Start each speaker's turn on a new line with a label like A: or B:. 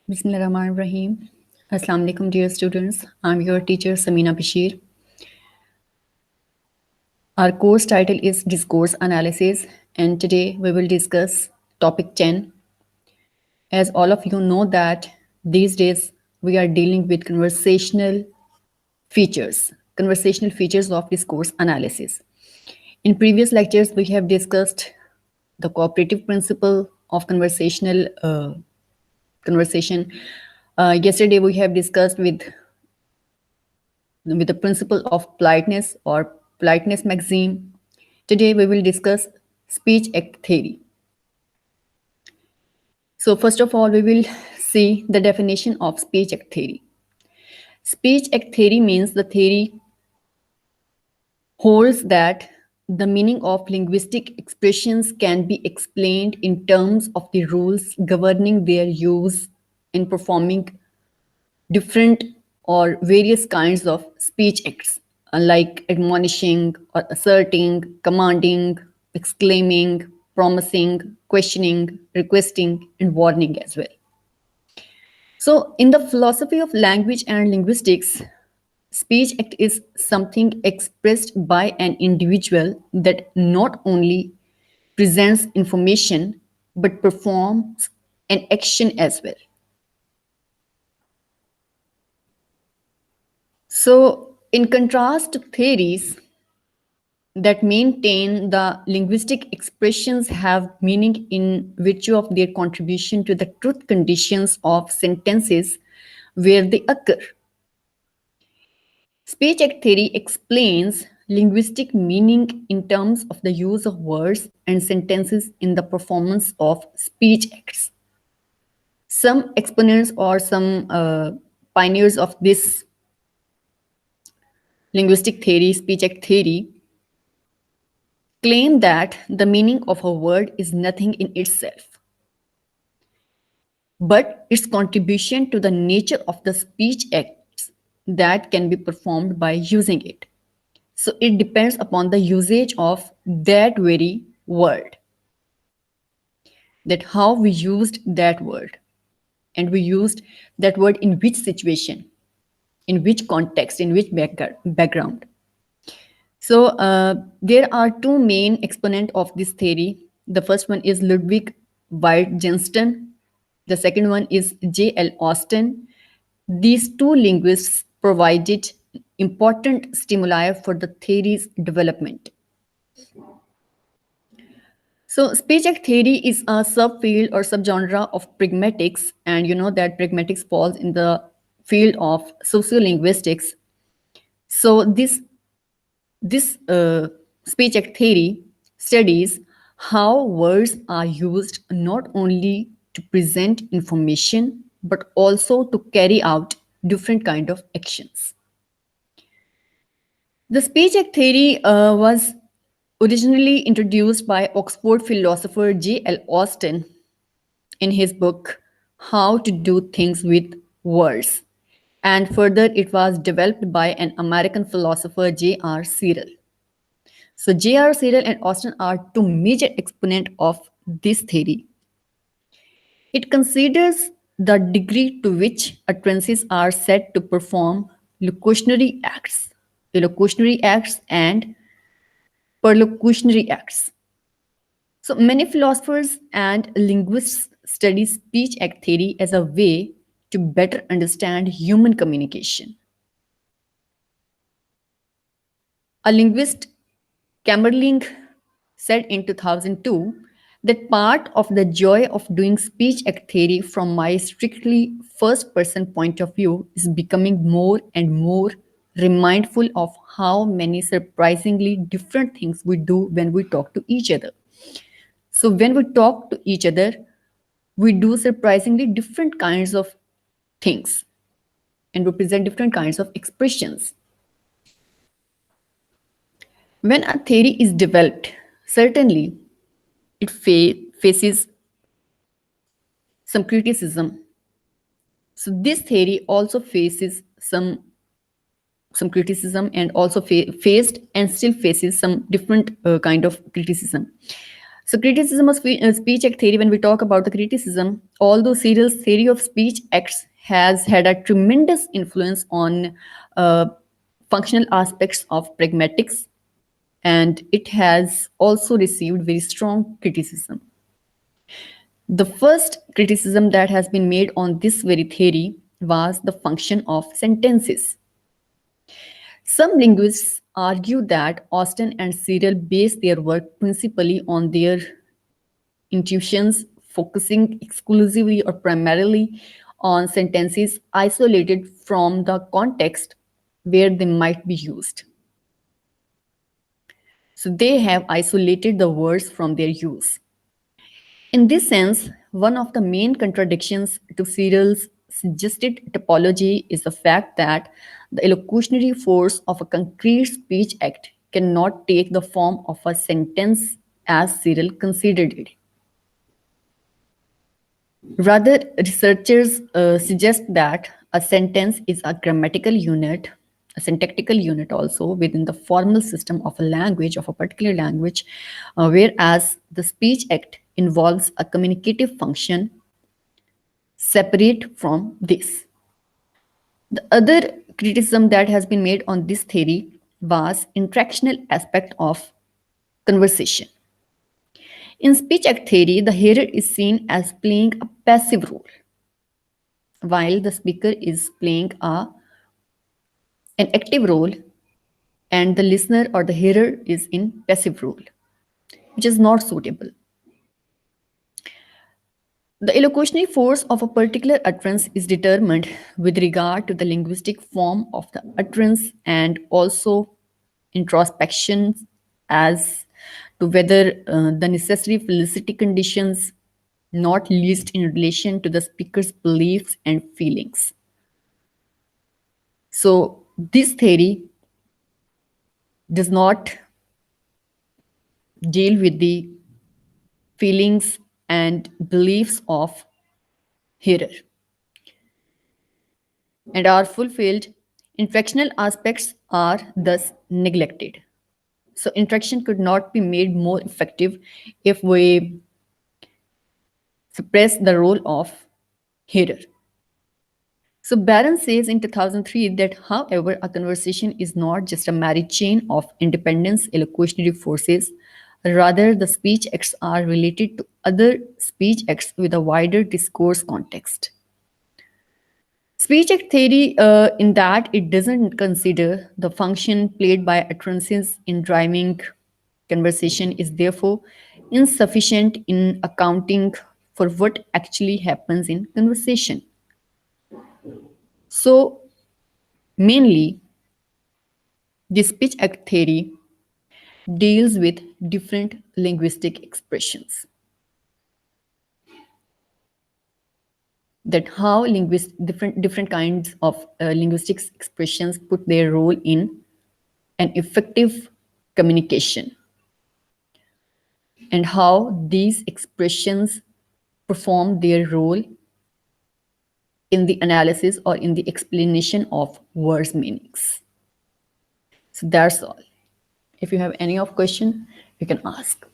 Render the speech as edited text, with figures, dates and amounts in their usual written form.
A: Bismillahirrahmanirrahim. Assalamu alaikum, dear students. I'm your teacher Samina Bashir. Our course title is Discourse Analysis, and today we will discuss topic 10. As all of you know that these days we are dealing with conversational features of discourse analysis. In previous lectures, we have discussed the cooperative principle of conversational conversation. Yesterday, we have discussed with the principle of politeness or politeness maxim. Today, we will discuss speech act theory. So, first of all, we will see the definition of speech act theory. Speech act theory means the theory holds that the meaning of linguistic expressions can be explained in terms of the rules governing their use in performing different or various kinds of speech acts, like admonishing or asserting, commanding, exclaiming, promising, questioning, requesting, and warning as well. So, in the philosophy of language and linguistics, speech act is something expressed by an individual that not only presents information but performs an action as well. So, in contrast to theories that maintain the linguistic expressions have meaning in virtue of their contribution to the truth conditions of sentences where they occur, speech act theory explains linguistic meaning in terms of the use of words and sentences in the performance of speech acts. Some exponents or some pioneers of this linguistic theory, speech act theory, claim that the meaning of a word is nothing in itself, but its contribution to the nature of the speech acts that can be performed by using it. So it depends upon the usage of that very word, that how we used that word, and we used that word in which situation, in which context, in which background. So there are two main exponents of this theory. The first one is Ludwig Wittgenstein. The second one is J.L. Austin. These two linguists provided important stimuli for the theory's development. So, speech act theory is a subfield or subgenre of pragmatics, and you know that pragmatics falls in the field of sociolinguistics. So, this speech act theory studies how words are used not only to present information but also to carry out different kind of actions. The speech act theory was originally introduced by Oxford philosopher J.L. Austin in his book How to Do Things with Words, and further it was developed by an American philosopher J.R. Searle. So J.R. Searle and Austin are two major exponents of this theory. It considers the degree to which utterances are said to perform illocutionary acts and perlocutionary acts. So many philosophers and linguists study speech act theory as a way to better understand human communication. A linguist, Kammerling, said in 2002 that part of the joy of doing speech act theory from my strictly first person point of view is becoming more and more remindful of how many surprisingly different things we do when we talk to each other. So, when we talk to each other, we do surprisingly different kinds of things and represent different kinds of expressions. When a theory is developed, certainly it faces some criticism. So this theory also faces some criticism and also faced and still faces some different kind of criticism. So, criticism of speech act theory, when we talk about the criticism, although Searle's theory of speech acts has had a tremendous influence on uh, functional aspects of pragmatics, and it has also received very strong criticism. The first criticism that has been made on this very theory was the function of sentences. Some linguists argue that Austin and Searle base their work principally on their intuitions, focusing exclusively or primarily on sentences isolated from the context where they might be used. So they have isolated the words from their use. In this sense, one of the main contradictions to Searle's suggested topology is the fact that the elocutionary force of a concrete speech act cannot take the form of a sentence as Searle considered it. Rather, researchers suggest that a sentence is a grammatical unit, a syntactical unit also within the formal system of a language, of a particular language, whereas the speech act involves a communicative function separate from this. The other criticism that has been made on this theory was interactional aspect of conversation. In speech act theory, the hearer is seen as playing a passive role while the speaker is playing an active role and the listener or the hearer is in passive role, which is not suitable. The elocutionary force of a particular utterance is determined with regard to the linguistic form of the utterance and also introspection as to whether the necessary felicity conditions, not least in relation to the speaker's beliefs and feelings. So, this theory does not deal with the feelings and beliefs of hearer and are fulfilled. Inflectional aspects are thus neglected. So interaction could not be made more effective if we suppress the role of hearer. So Barron says in 2003 that, however, a conversation is not just a married chain of independent elocutionary forces. Rather, the speech acts are related to other speech acts with a wider discourse context. Speech act theory, in that it doesn't consider the function played by utterances in driving conversation, is therefore insufficient in accounting for what actually happens in conversation. So, mainly, the speech act theory deals with different linguistic expressions. That how different kinds of linguistics expressions put their role in an effective communication, and how these expressions perform their role in the analysis or in the explanation of words meanings. So that's all. If you have any of question, you can ask.